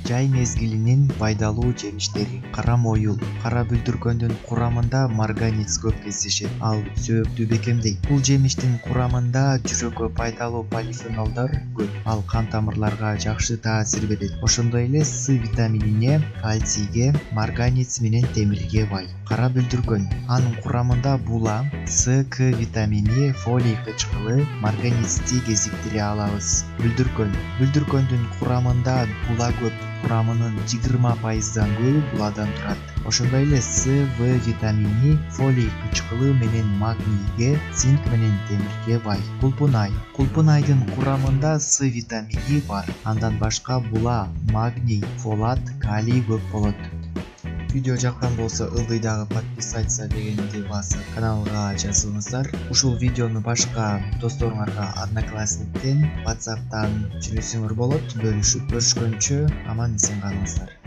Жай мезгилинин пайдалуу жемиштери. Кара моюл. Кара бүлдүркөндүн курамында марганец көп кездешет. Ал сөөктү бекемдейт. Бул жемиштин курамында жүрөккө пайдалуу полифенолдор көп. Ал кан тамырларга жакшы таасир берет. Ошондой эле С витаминине, кальцийге, марганец менен темирге бай. Кара бүлдүркөн. Анын курамында була, С, К витамини, фолий кычкылы, марганецти кезиктире алабыз. Бүлдүркөн. Бүлдүркөндүн курамында була көп. Курамынын 20%дан көбү буладан турат. Ошондой эле С, В витамини, фолий кычкылы менен магнийге, цинк менен темирге бай. Кулпунай. Кулпунайдын курамында С витамини бар. Андан башка була, магний, фолат, калий көп болот. Видео жаккан болсо ылдыйдагы подписаться дегенди басып каналга жазылыңыздар. Ушул видеону башка досторуңарга Одноклассниктен, WhatsApp'тан жиберсеңер болот. Көрүшкөнчө аман эсен калыңыздар.